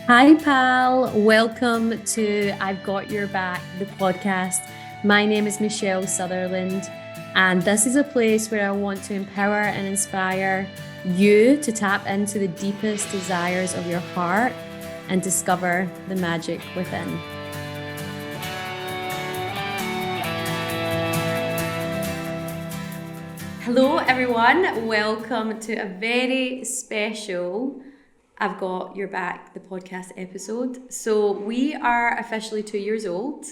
Hi, pal. Welcome to I've Got Your Back, the podcast. My name is Michelle Sutherland, and this is a place where I want to empower and inspire you to tap into the deepest desires of your heart and discover the magic within. Hello, everyone. Welcome to a very special I've Got Your Back, the podcast episode. So we are officially 2 years old,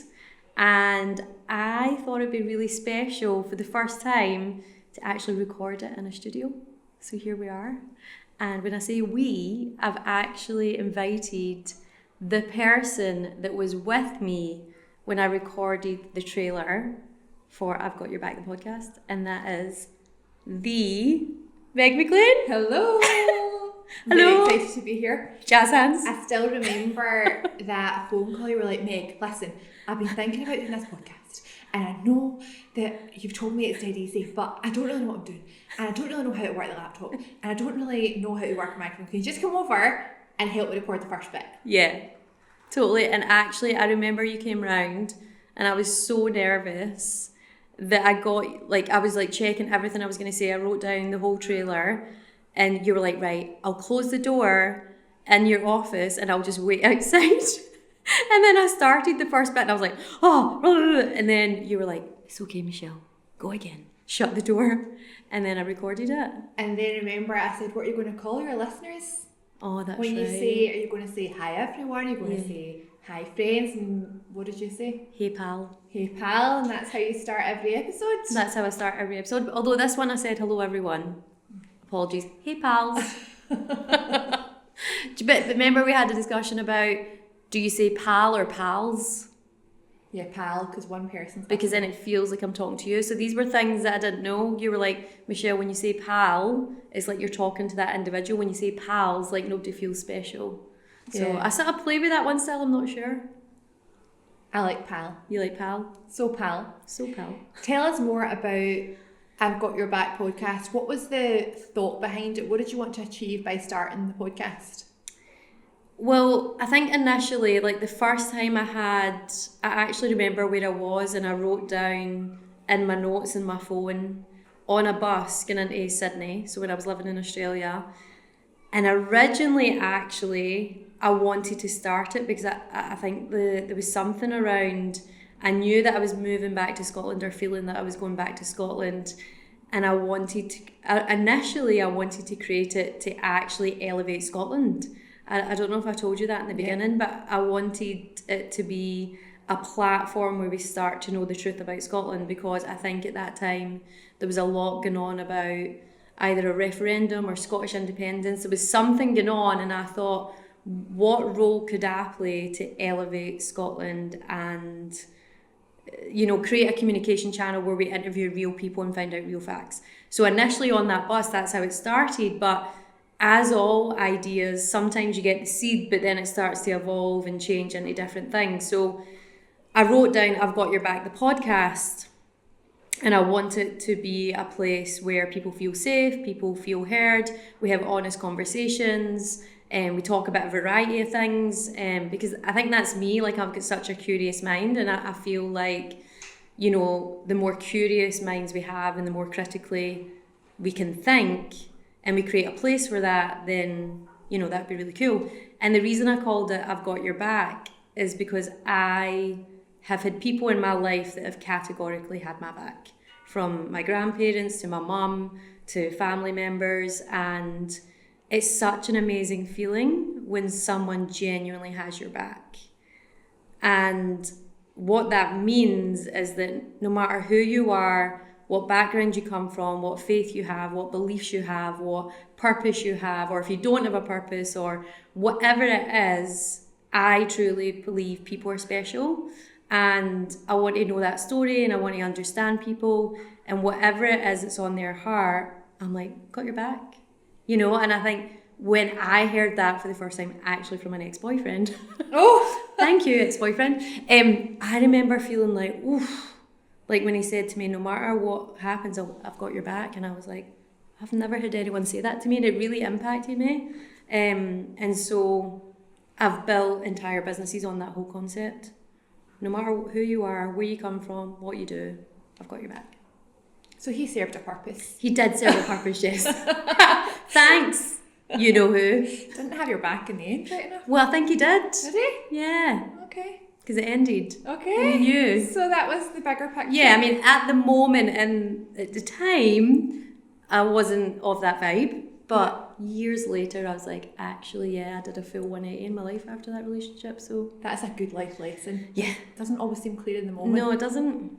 and I thought it'd be really special for the first time to actually record it in a studio. So here we are. And when I say we, I've actually invited the person that was with me when I recorded the trailer for I've Got Your Back, the podcast, and that is the Meg McLean. Hello. Hello. Very excited to be here. Jazz hands. I still remember that phone call. You were like, Meg, listen, I've been thinking about doing this podcast, and I know that you've told me it's dead easy, but I don't really know what I'm doing, and I don't really know how to work the laptop, and I don't really know how to work a microphone. Can you just come over and help me record the first bit? Yeah, totally. And actually, I remember you came round, and I was so nervous that I was checking everything I was going to say. I wrote down the whole trailer. And you were like, right, I'll close the door in your office and I'll just wait outside. And then I started the first bit and I was like, oh, and then you were like, it's okay, Michelle, go again. Shut the door. And then I recorded it. And then remember, I said, what are you going to call your listeners? Oh, that's when right. Are you going to say hi everyone? Are you going to say hi friends? And what did you say? Hey pal. Hey pal. And that's how you start every episode? That's how I start every episode. Although this one I said hello everyone. Apologies. Hey pals. But remember we had a discussion about, do you say pal or pals? Yeah, pal, because one person's... Because then it feels like I'm talking to you. So these were things that I didn't know. You were like, Michelle, when you say pal, it's like you're talking to that individual. When you say pals, like nobody feels special. So I sort of play with that one still, I'm not sure. I like pal. You like pal? So pal. So pal. Tell us more about I've Got Your Back podcast. What was the thought behind it? What did you want to achieve by starting the podcast? Well, I think initially, like the first time I actually remember where I was and I wrote down in my notes in my phone on a bus going into Sydney, so when I was living in Australia. And originally, actually, I wanted to start it because I think there was something around... I knew that I was moving back to Scotland or feeling that I was going back to Scotland, and I wanted to create it to actually elevate Scotland. I don't know if I told you that in the beginning, but I wanted it to be a platform where we start to know the truth about Scotland, because I think at that time there was a lot going on about either a referendum or Scottish independence. There was something going on, and I thought, what role could I play to elevate Scotland and create a communication channel where we interview real people and find out real facts. So initially on that bus, that's how it started. But as all ideas, sometimes you get the seed, but then it starts to evolve and change into different things. So I wrote down I've Got Your Back, the podcast, and I want it to be a place where people feel safe, people feel heard, we have honest conversations, and we talk about a variety of things, because I think that's me. Like, I've got such a curious mind, and I feel like, the more curious minds we have and the more critically we can think, and we create a place for that, then, that'd be really cool. And the reason I called it I've Got Your Back is because I have had people in my life that have categorically had my back, from my grandparents to my mum to family members, and it's such an amazing feeling when someone genuinely has your back. And what that means is that no matter who you are, what background you come from, what faith you have, what beliefs you have, what purpose you have, or if you don't have a purpose or whatever it is, I truly believe people are special. And I want to know that story, and I want to understand people, and whatever it is that's on their heart, I'm like, got your back. And I think when I heard that for the first time, actually from an ex-boyfriend, thank you, ex-boyfriend, I remember feeling like, oof, like when he said to me, no matter what happens, I've got your back. And I was like, I've never heard anyone say that to me, and it really impacted me. And so I've built entire businesses on that whole concept. No matter who you are, where you come from, what you do, I've got your back. So he served a purpose. He did serve a purpose, yes. Thanks. You know who. Didn't have your back in the end, right enough? Well, I think he did. Did he? Yeah. Okay. Because it ended. Okay. And he knew. So that was the bigger picture. Yeah, I mean, at the moment and at the time, I wasn't of that vibe. But years later, I was like, actually, yeah, I did a full 180 in my life after that relationship. So that's a good life lesson. Yeah. Doesn't always seem clear in the moment. No, it doesn't.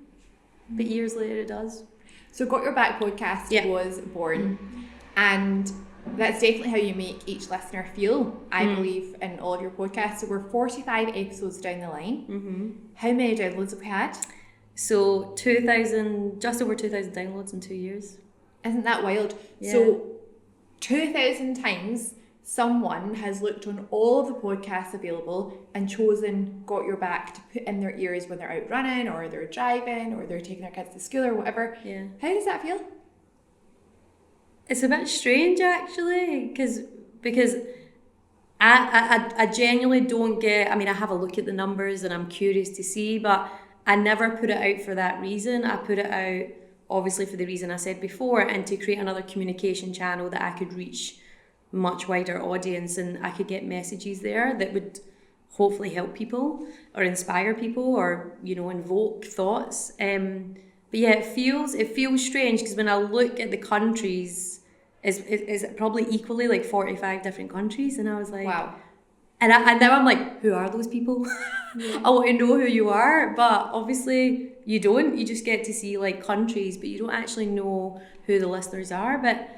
But years later, it does. So Got Your Back podcast was born. And that's definitely how you make each listener feel, I believe, in all of your podcasts. So we're 45 episodes down the line. How many downloads have we had? So 2,000, just over 2,000 downloads in 2 years. Isn't that wild? Yeah. So 2,000 times someone has looked on all of the podcasts available and chosen Got Your Back to put in their ears when they're out running or they're driving or they're taking their kids to school or whatever. Yeah. How does that feel? It's a bit strange, actually, because I genuinely don't get, I mean, I have a look at the numbers and I'm curious to see, but I never put it out for that reason. I put it out, obviously, for the reason I said before, and to create another communication channel that I could reach much wider audience and I could get messages there that would hopefully help people or inspire people or, you know, invoke thoughts. But yeah, it feels strange because when I look at the countries, is probably equally like 45 different countries, and I was like, wow. And now I'm like, who are those people? Yeah. I want to know who you are, but obviously you don't. You just get to see like countries, but you don't actually know who the listeners are. But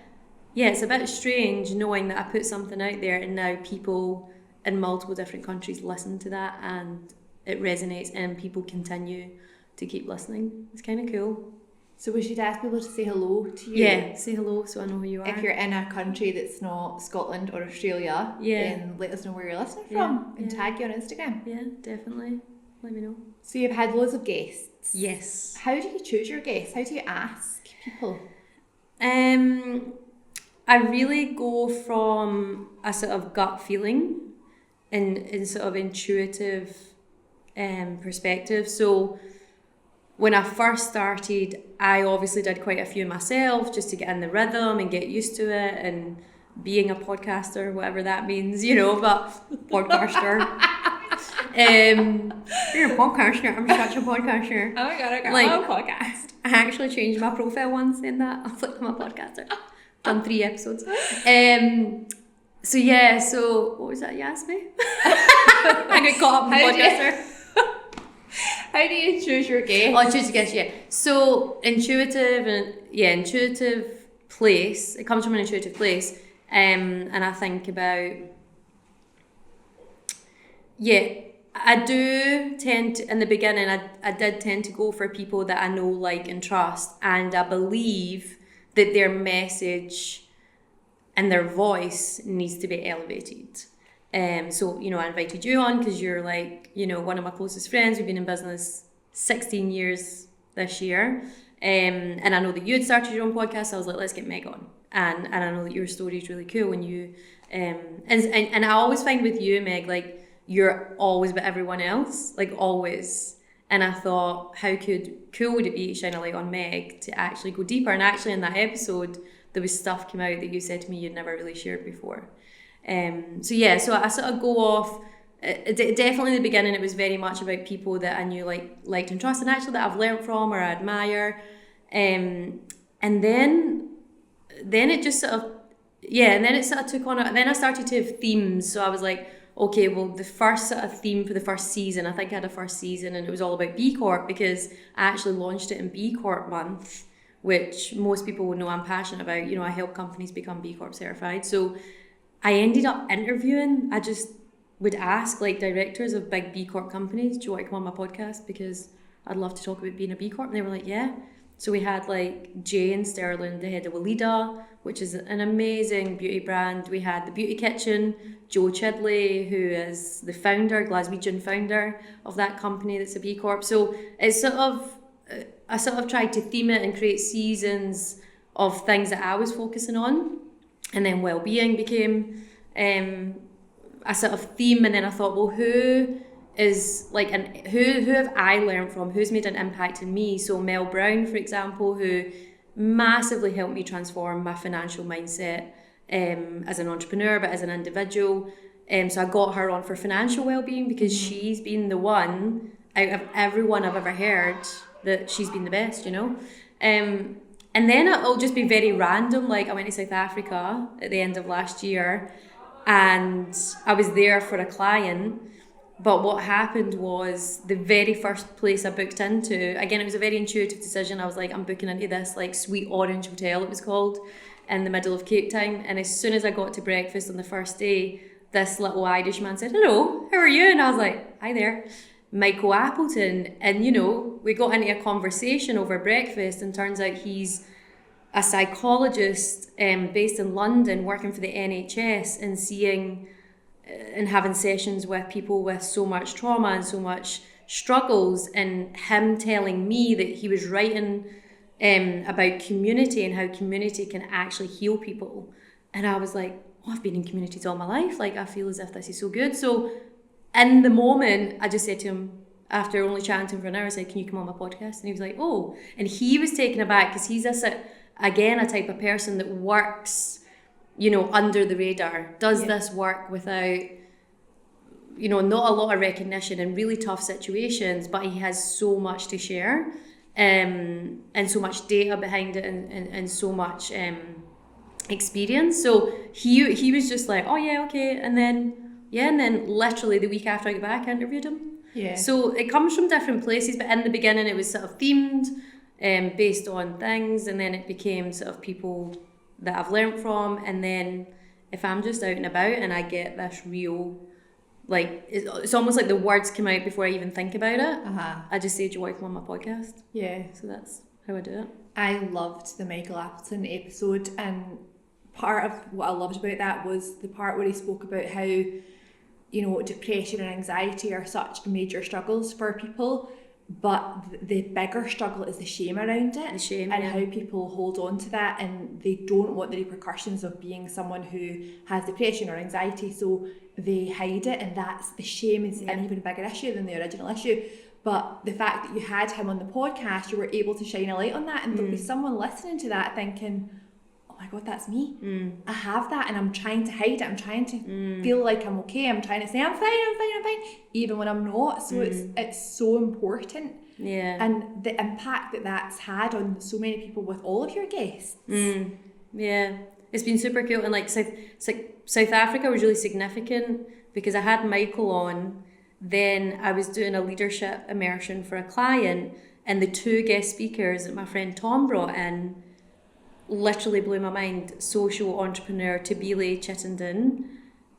yeah, it's a bit strange knowing that I put something out there and now people in multiple different countries listen to that and it resonates and people continue to keep listening. It's kind of cool. So we should ask people to say hello to you. Yeah, say hello so I know who you are. If you're in a country that's not Scotland or Australia, then let us know where you're listening from and tag you on Instagram. Yeah, definitely. Let me know. So you've had loads of guests. Yes. How do you choose your guests? How do you ask people? I really go from a sort of gut feeling and sort of intuitive perspective. So when I first started, I obviously did quite a few myself just to get in the rhythm and get used to it and being a podcaster, whatever that means, you know, but podcaster. You're a podcaster. I'm such a podcaster. Oh my god, I got a podcast. I actually changed my profile once saying that. I was like, I'm a podcaster. Done 3 episodes. So what was that you asked me? I got caught up in podcaster. How do you choose your guests? Oh, choose your guests, yeah. So intuitive place. It comes from an intuitive place. And I think about, I do tend to, in the beginning, I did tend to go for people that I know, like, and trust. And I believe that their message and their voice needs to be elevated. So, you know, I invited you on because you're like, you know, one of my closest friends. We've been in business 16 years this year. And I know that you had started your own podcast. So I was like, let's get Meg on. And I know that your story is really cool when you, and I always find with you, Meg, like, you're always with everyone else, like always. And I thought, how cool would it be to shine a light on Meg to actually go deeper? And actually in that episode, there was stuff came out that you said to me you'd never really shared before. So I sort of go off, definitely in the beginning it was very much about people that I knew liked and trusted, and actually that I've learned from or I admire. And then it just sort of, and then it sort of took on, and then I started to have themes. So I was like, okay, well, the first sort of theme for the first season, I think I had a first season and it was all about B Corp because I actually launched it in B Corp month, which most people would know I'm passionate about. You know, I help companies become B Corp certified. So I ended up interviewing, I just would ask like directors of big B Corp companies, do you want to come on my podcast? Because I'd love to talk about being a B Corp. And they were like, yeah. So we had like Jane Sterling, the head of Weleda, which is an amazing beauty brand. We had the Beauty Kitchen, Joe Chidley, who is the founder, Glaswegian founder of that company that's a B Corp. So it's I sort of tried to theme it and create seasons of things that I was focusing on. And then well-being became a sort of theme, and then I thought, well, who is like, and who have I learned from? Who's made an impact in me? So Mel Brown, for example, who massively helped me transform my financial mindset as an entrepreneur, but as an individual. So I got her on for financial well-being because she's been the one out of everyone I've ever heard that she's been the best, you know. And then it'll just be very random. Like I went to South Africa at the end of last year, and I was there for a client. But what happened was the very first place I booked into, again, it was a very intuitive decision. I was like, I'm booking into this like Sweet Orange Hotel, it was called, in the middle of Cape Town. And as soon as I got to breakfast on the first day, this little Irish man said, hello, how are you? And I was like, hi there, Michael Appleton. And, you know, we got into a conversation over breakfast, and turns out he's a psychologist based in London working for the NHS and seeing and having sessions with people with so much trauma and so much struggles, and him telling me that he was writing about community and how community can actually heal people. And I was like, oh, I've been in communities all my life. Like, I feel as if this is so good. So in the moment, I just said to him, after only chatting to him for an hour, I said, can you come on my podcast? And he was like, oh. And he was taken aback because he's a type of person that works, you know, under the radar, does this work without, you know, not a lot of recognition in really tough situations, but he has so much to share, and so much data behind it, and so much experience. So he was just like, oh yeah, okay. And then literally the week after I got back, I interviewed him. Yeah. So it comes from different places, but in the beginning it was sort of themed, based on things, and then it became sort of people that I've learned from. And then if I'm just out and about and I get this real, like, it's almost like the words come out before I even think about it. I just say, do you want to come on my podcast? Yeah. So that's how I do it. I loved the Michael Appleton episode, and part of what I loved about that was the part where he spoke about how, you know, depression and anxiety are such major struggles for people, but the bigger struggle is the shame around it. The shame, and how people hold on to that, and they don't want the repercussions of being someone who has depression or anxiety, so they hide it, and that's the shame is an even bigger issue than the original issue. But the fact that you had him on the podcast, you were able to shine a light on that, and there'll be someone listening to that thinking, oh my God, that's me. I have that, and I'm trying to hide it. I'm trying to feel like I'm okay. I'm trying to say, I'm fine, even when I'm not. So it's so important. Yeah. And the impact that that's had on so many people with all of your guests. Yeah. It's been super cool. And like South Africa was really significant because I had Michael on. Then I was doing a leadership immersion for a client, and the two guest speakers that my friend Tom brought in literally blew my mind. Social entrepreneur Tabile Chittenden,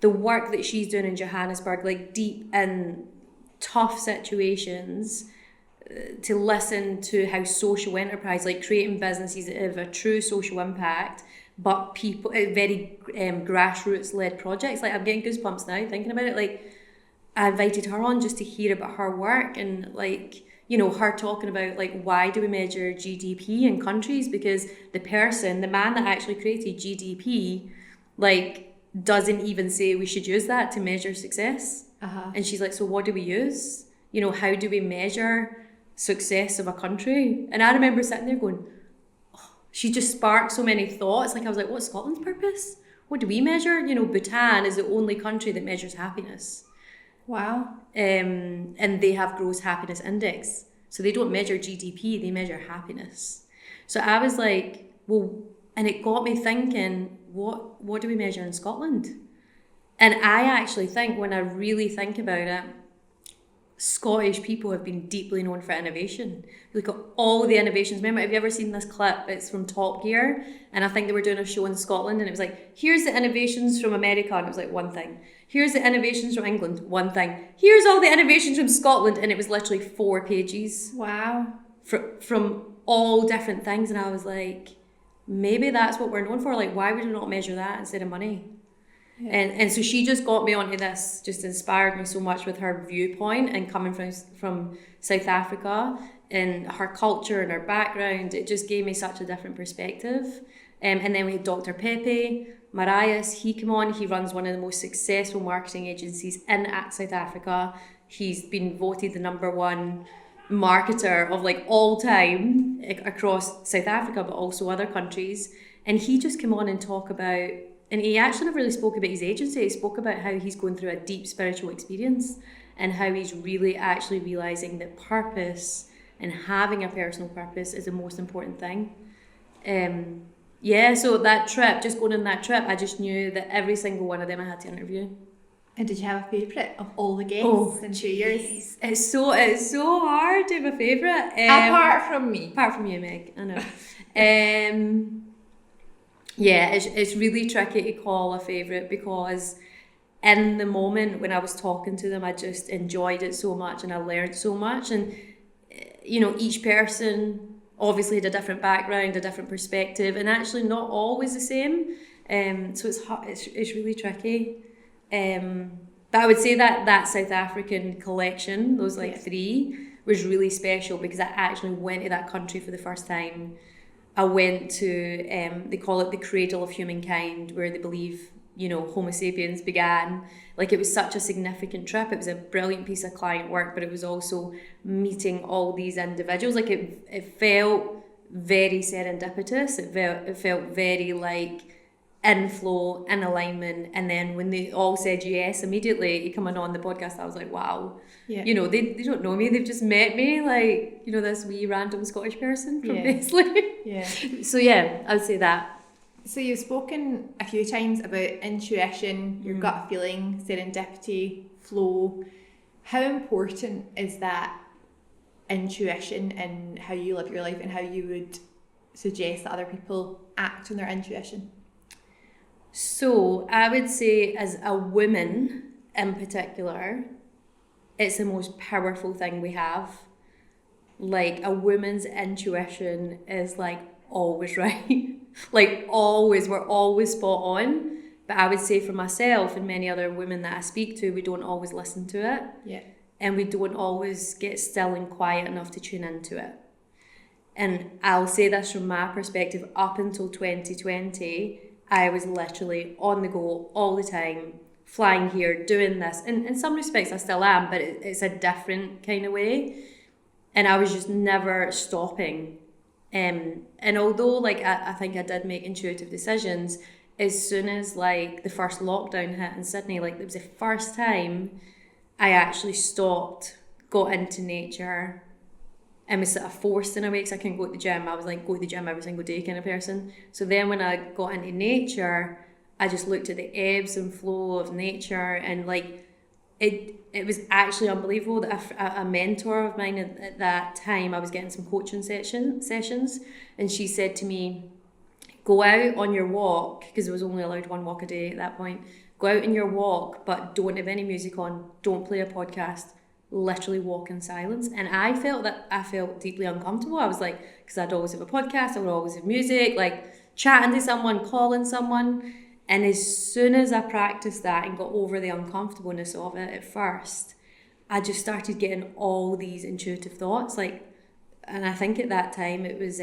the work that she's doing in Johannesburg, like deep in tough situations, to listen to how social enterprise, like creating businesses that have a true social impact, but people, very grassroots led projects. Like, I'm getting goosebumps now thinking about it. Like, I invited her on just to hear about her work, and like, you know, her talking about like, why do we measure GDP in countries? Because the man that actually created GDP, like, doesn't even say we should use that to measure success. And she's like, so what do we use? You know, how do we measure success of a country? And I remember sitting there going, oh, she just sparked so many thoughts. Like, I was like, what's Scotland's purpose? What do we measure? You know, Bhutan is the only country that measures happiness. Wow. And they have gross happiness index. So they don't measure GDP, they measure happiness. So I was like, well, and it got me thinking, what do we measure in Scotland? And I actually think, when I really think about it, Scottish people have been deeply known for innovation. Look at all the innovations. Remember, have you ever seen this clip? It's from Top Gear, and I think they were doing a show in Scotland, and it was like, here's the innovations from America, and it was like one thing. Here's the innovations from England, one thing. Here's all the innovations from Scotland, and it was literally 4 pages. Wow. From all different things, and I was like, maybe that's what we're known for. Like, why would we not measure that instead of money? Yeah. And so she just got me onto this, just inspired me so much with her viewpoint, and coming from South Africa and her culture and her background, it just gave me such a different perspective. And then we had Dr. Pepe, Marias, he came on, he runs one of the most successful marketing agencies in South Africa. He's been voted the #1 marketer of like all time across South Africa, but also other countries. And he just came on and talk about, and he actually never really spoke about his agency. He spoke about how he's going through a deep spiritual experience and how he's really actually realizing that purpose and having a personal purpose is the most important thing. So that trip, just going on that trip, I just knew that every single one of them I had to interview. And did you have a favourite of all the guests in 2 years? It's so hard to have a favourite. Apart from me. Apart from you, Meg, I know. It's really tricky to call a favourite because in the moment when I was talking to them, I just enjoyed it so much and I learned so much. And, you know, each person obviously had a different background, a different perspective, and actually not always the same. So it's hard, it's really tricky. But I would say that South African collection, those 3, was really special because I actually went to that country for the first time. I went to, they call it the cradle of humankind, where they believe, you know, Homo sapiens began. Like, it was such a significant trip. It was a brilliant piece of client work, but it was also meeting all these individuals. Like, it felt very serendipitous. It felt very like in flow, in alignment. And then when they all said yes immediately coming on the podcast, I was like, wow. Yeah. You know, they don't know me. They've just met me, like, you know, this wee random Scottish person from Paisley. Yeah. So yeah, I would say that. So you've spoken a few times about intuition, your gut feeling, serendipity, flow. How important is that intuition in how you live your life and how you would suggest that other people act on their intuition? So I would say, as a woman in particular, it's the most powerful thing we have. Like, a woman's intuition is like always right. Like, always, we're always spot on. But I would say for myself and many other women that I speak to, we don't always listen to it. Yeah. And we don't always get still and quiet enough to tune into it. And I'll say this from my perspective, up until 2020, I was literally on the go all the time, flying here, doing this. And in some respects I still am, but it's a different kind of way. And I was just never stopping. And although, like, I think I did make intuitive decisions, as soon as, like, the first lockdown hit in Sydney, like, it was the first time I actually stopped, got into nature, and was sort of forced in a way because I couldn't go to the gym. I was like, go to the gym every single day kind of person. So then when I got into nature, I just looked at the ebbs and flow of nature, and, like, it was actually unbelievable that a mentor of mine at that time, I was getting some coaching sessions, and she said to me, go out on your walk, because I was only allowed 1 walk a day at that point. Go out on your walk, but don't have any music on, don't play a podcast, literally walk in silence. And I felt deeply uncomfortable. I was like, because I'd always have a podcast, I would always have music, like chatting to someone, calling someone. And as soon as I practiced that and got over the uncomfortableness of it at first, I just started getting all these intuitive thoughts. Like, and I think at that time it was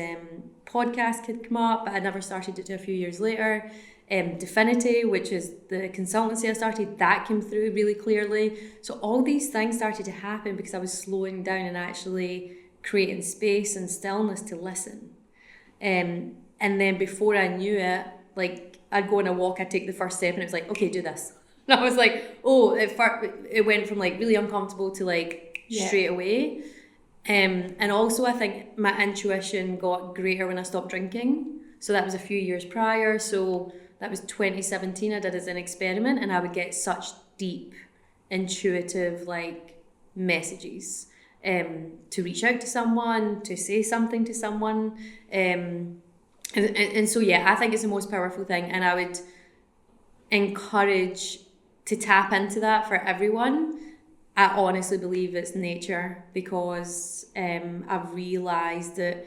podcast had come up, but I never started it till a few years later. Definity, which is the consultancy I started, that came through really clearly. So all these things started to happen because I was slowing down and actually creating space and stillness to listen. And then before I knew it, like, I'd go on a walk, I'd take the first step, and it was like, okay, do this. And I was like, oh, it went from, like, really uncomfortable to, like, straight away. And also I think my intuition got greater when I stopped drinking. So that was a few years prior. So that was 2017 I did as an experiment, and I would get such deep, intuitive, like, messages to reach out to someone, to say something to someone. And so, yeah, I think it's the most powerful thing, and I would encourage to tap into that for everyone. I honestly believe it's nature, because I've realised that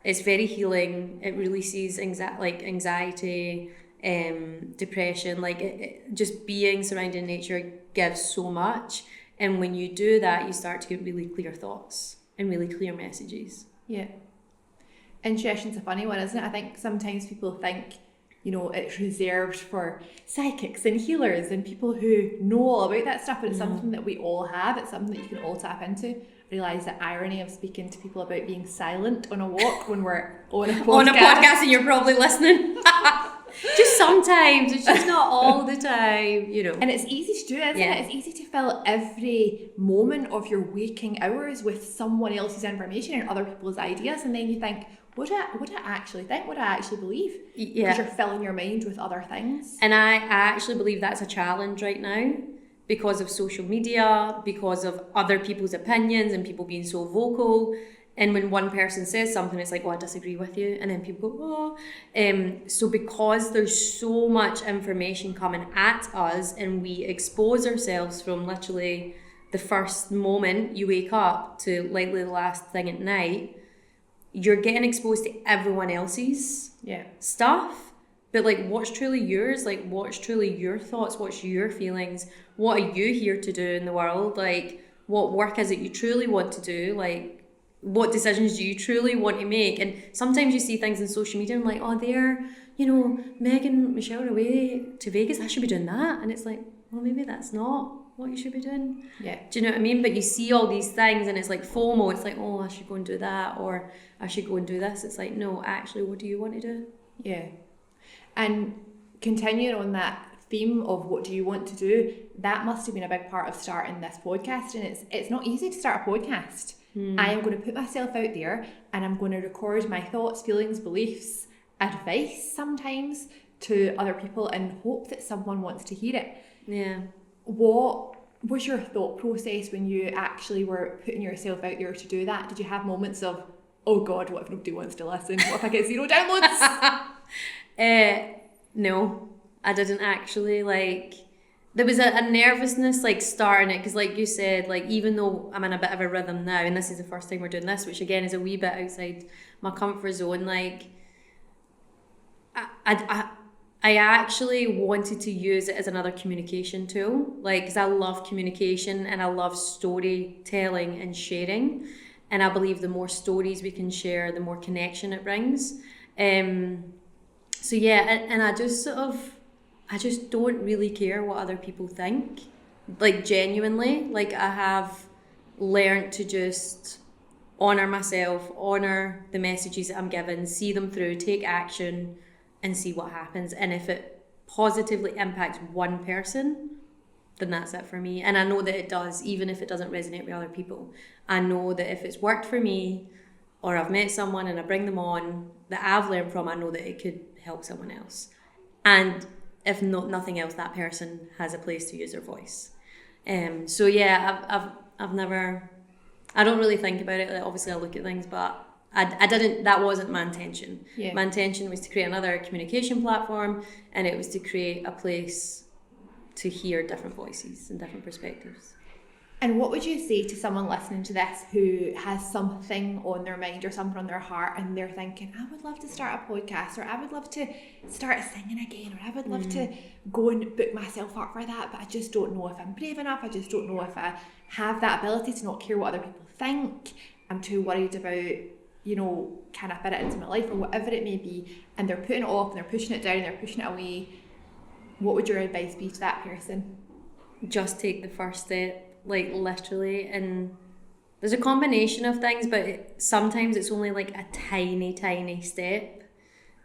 it's very healing. It releases anxiety, depression. Like, just being surrounded in nature gives so much. And when you do that, you start to get really clear thoughts and really clear messages. Yeah. Intuition's a funny one, isn't it? I think sometimes people think it's reserved for psychics and healers and people who know all about that stuff, but it's something that we all have. It's something that you can all tap into. I realise the irony of speaking to people about being silent on a walk when we're on a podcast. On a podcast and you're probably listening. Just sometimes, it's just not all the time, And it's easy to do, isn't it? It's easy to fill every moment of your waking hours with someone else's information and other people's ideas, and then you think, what do I actually think? What do I actually believe? Because you're filling your mind with other things. And I actually believe that's a challenge right now because of social media, because of other people's opinions and people being so vocal. And when one person says something, it's like, I disagree with you. And then people go, so because there's so much information coming at us and we expose ourselves from literally the first moment you wake up to likely the last thing at night, you're getting exposed to everyone else's stuff. But what's truly yours? What's truly your thoughts? What's your feelings? What are you here to do in the world? What work is it you truly want to do? What decisions do you truly want to make? And sometimes you see things in social media and they're, Meg and Michelle are away to Vegas, I should be doing that. And it's well, maybe that's not what you should be doing. Yeah. Do you know what I mean? But you see all these things and it's FOMO. It's I should go and do that, or I should go and do this. It's no, actually, what do you want to do? Yeah. And continuing on that theme of what do you want to do, that must have been a big part of starting this podcast. And it's not easy to start a podcast. I am going to put myself out there and I'm going to record my thoughts, feelings, beliefs, advice sometimes to other people and hope that someone wants to hear it. Yeah. What was your thought process when you actually were putting yourself out there to do that? Did you have moments of, oh God, what if nobody wants to listen? What if I get 0 downloads? No, I didn't actually. There was a nervousness starting it because you said, even though I'm in a bit of a rhythm now and this is the first time we're doing this, which again is a wee bit outside my comfort zone, I actually wanted to use it as another communication tool, because I love communication and I love storytelling and sharing, and I believe the more stories we can share, the more connection it brings. So yeah, and I just don't really care what other people think. Genuinely, I have learned to just honour myself, honour the messages that I'm given, see them through, take action and see what happens. And if it positively impacts one person, then that's it for me. And I know that it does, even if it doesn't resonate with other people. I know that if it's worked for me, or I've met someone and I bring them on that I've learned from, I know that it could help someone else. And if nothing else, that person has a place to use their voice. So yeah, I've never, I don't really think about it. Obviously I look at things, but I didn't, that wasn't my intention. Yeah. My intention was to create another communication platform, and it was to create a place to hear different voices and different perspectives. And what would you say to someone listening to this who has something on their mind or something on their heart and they're thinking, I would love to start a podcast, or I would love to start singing again, or I would love to go and book myself up for that, but I just don't know if I'm brave enough. I just don't know if I have that ability to not care what other people think. I'm too worried about, can I fit it into my life, or whatever it may be, and they're putting it off and they're pushing it down and they're pushing it away. What would your advice be to that person? Just take the first step. Literally, and there's a combination of things, but sometimes it's only a tiny step,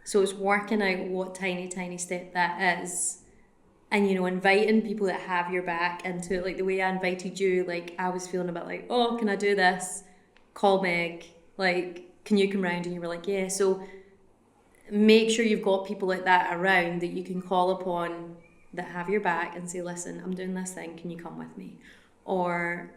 so it's working out what tiny step that is, and inviting people that have your back into it. The way I invited you, I was feeling a bit oh, can I do this, call Meg, can you come round? And you were yeah. So make sure you've got people like that around that you can call upon that have your back and say, listen, I'm doing this thing, can you come with me? Or,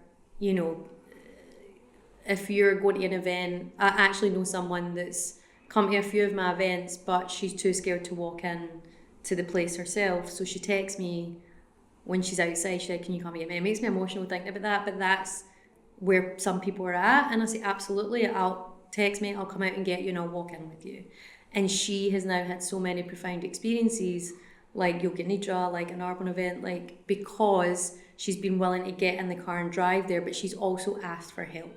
if you're going to an event, I actually know someone that's come to a few of my events, but she's too scared to walk in to the place herself. So she texts me when she's outside, she said, can you come get me? It makes me emotional thinking about that, but that's where some people are at. And I say, absolutely, text me, I'll come out and get you and I'll walk in with you. And she has now had so many profound experiences, Yoga Nidra, an urban event, because she's been willing to get in the car and drive there, but she's also asked for help.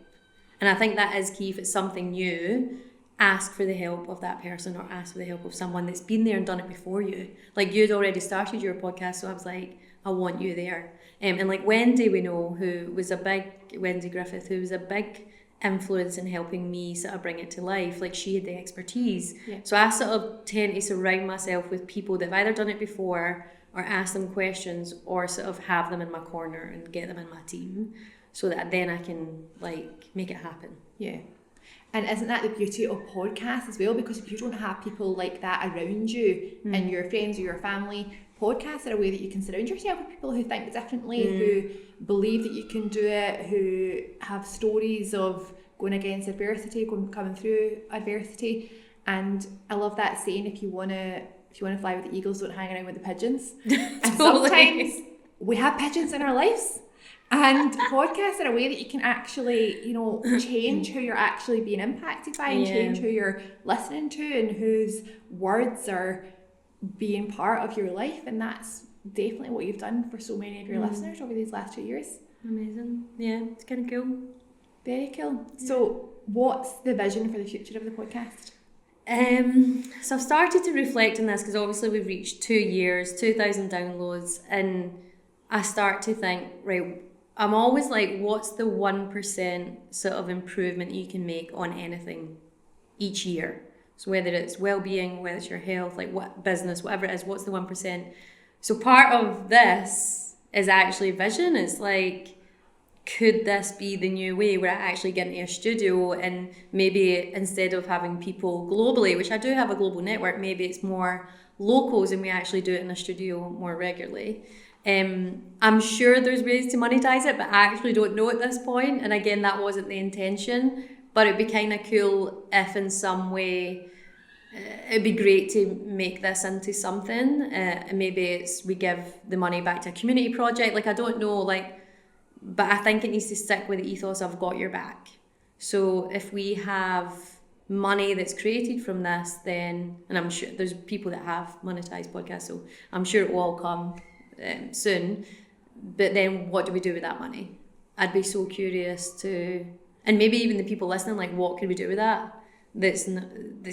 And I think that is key. If it's something new, ask for the help of that person or ask for the help of someone that's been there and done it before you. Like you'd already started your podcast, so I was like, I want you there. And like Wendy, Wendy Griffith, who was a big influence in helping me sort of bring it to life. Like she had the expertise. Yeah. So I sort of tend to surround myself with people that have either done it before or ask them questions or sort of have them in my corner and get them in my team so that then I can like make it happen. Yeah. And isn't that the beauty of podcasts as well? Because if you don't have people like that around you and your friends or your family, podcasts are a way that you can surround yourself with people who think differently, who believe that you can do it, who have stories of going against adversity, coming through adversity. And I love that saying, if you wanna fly with the eagles, don't hang around with the pigeons. And sometimes we have pigeons in our lives. And podcasts are a way that you can actually, you know, change who you're actually being impacted by and change who you're listening to and whose words are being part of your life. And that's definitely what you've done for so many of your listeners over these last 2 years. Amazing. Yeah, it's kind of cool. Very cool. So what's the vision for the future of the podcast? So I've started to reflect on this because obviously we've reached 2 years, 2,000 downloads, and I start to think, right, I'm always like, what's the 1% sort of improvement you can make on anything each year? So whether it's well-being, whether it's your health, like what business, whatever it is, what's the 1%? So part of this is actually vision. It's like, could this be the new way where I actually get into a studio and maybe instead of having people globally, which I do have a global network, maybe it's more locals and we actually do it in a studio more regularly. I'm sure there's ways to monetize it, but I actually don't know at this point. And again, that wasn't the intention, but it'd be kind of cool if in some way it'd be great to make this into something. And maybe we give the money back to a community project. Like, I don't know, but I think it needs to stick with the ethos of got your back. So if we have money that's created from this, then, and I'm sure there's people that have monetized podcasts, so I'm sure it will all come soon, but then what do we do with that money? I'd be so curious to, and maybe even the people listening, like what could we do with that that's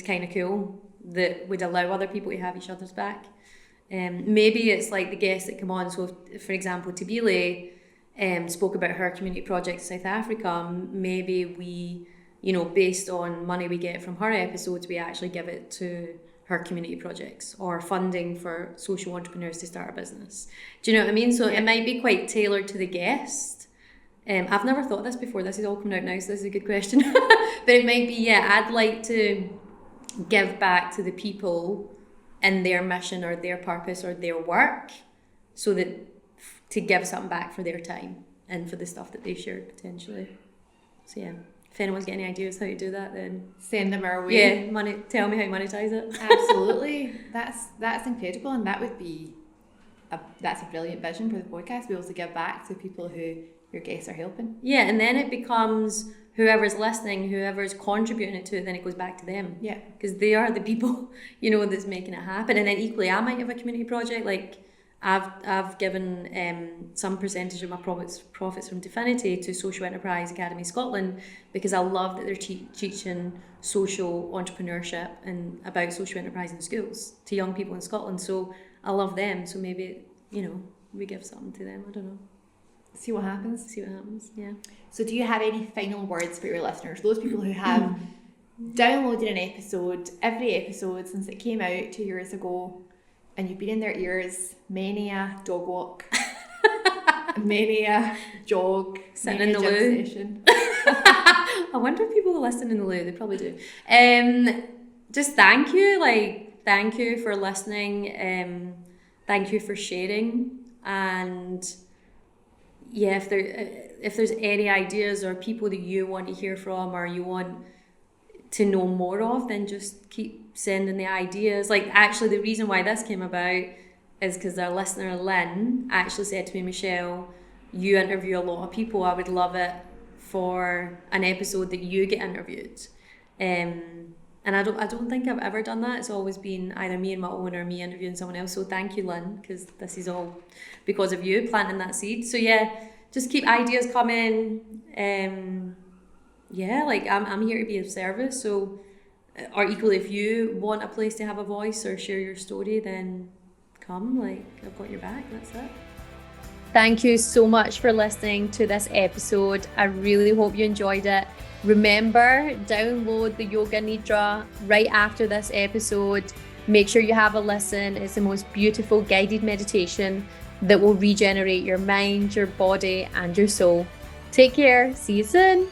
kind of cool, that would allow other people to have each other's back. Maybe it's like the guests that come on, so if, for example, Tabile spoke about her community project in South Africa, maybe we, you know, based on money we get from her episodes, we actually give it to her community projects or funding for social entrepreneurs to start a business. Do you know what I mean? So it might be quite tailored to the guest. I've never thought this before. This is all coming out now, so this is a good question. But it might be, I'd like to give back to the people in their mission or their purpose or their work, so that to give something back for their time and for the stuff that they shared potentially. So yeah. If anyone's got any ideas how to do that, then send them our way. Yeah, tell me how to monetize it. Absolutely. That's incredible, and that's a brilliant vision for the podcast, to be able to give back to people who your guests are helping. Yeah, and then it becomes whoever's listening, whoever's contributing it to it, then it goes back to them. Yeah. Because they are the people, you know, that's making it happen. And then equally, I might have a community project, like I've given some percentage of my profits from Definity to Social Enterprise Academy Scotland, because I love that they're teaching social entrepreneurship and about social enterprise in schools to young people in Scotland. So I love them. So maybe, you know, we give something to them. I don't know. See what happens. Yeah. So do you have any final words for your listeners? Those people who have downloaded an episode, every episode since it came out 2 years ago, and you've been in their ears many a dog walk, many a jog, sitting in the loo. Session. I wonder if people listen in the loo. They probably do. Just thank you. Thank you for listening. Thank you for sharing. And yeah, if there's any ideas or people that you want to hear from or you want to know more of, then just keep sending the ideas. Like, actually, the reason why this came about is because our listener Lynn actually said to me, Michelle, you interview a lot of people. I would love it for an episode that you get interviewed. And I don't think I've ever done that. It's always been either me and my own or me interviewing someone else. So thank you, Lynn, because this is all because of you planting that seed. So yeah, just keep ideas coming. I'm here to be of service. So or equally, if you want a place to have a voice or share your story, then come, like, I've got your back. That's it. Thank you so much for listening to this episode. I really hope you enjoyed it. Remember, download the Yoga Nidra right after this episode. Make sure you have a listen. It's the most beautiful guided meditation that will regenerate your mind, your body, and your soul. Take care. See you soon.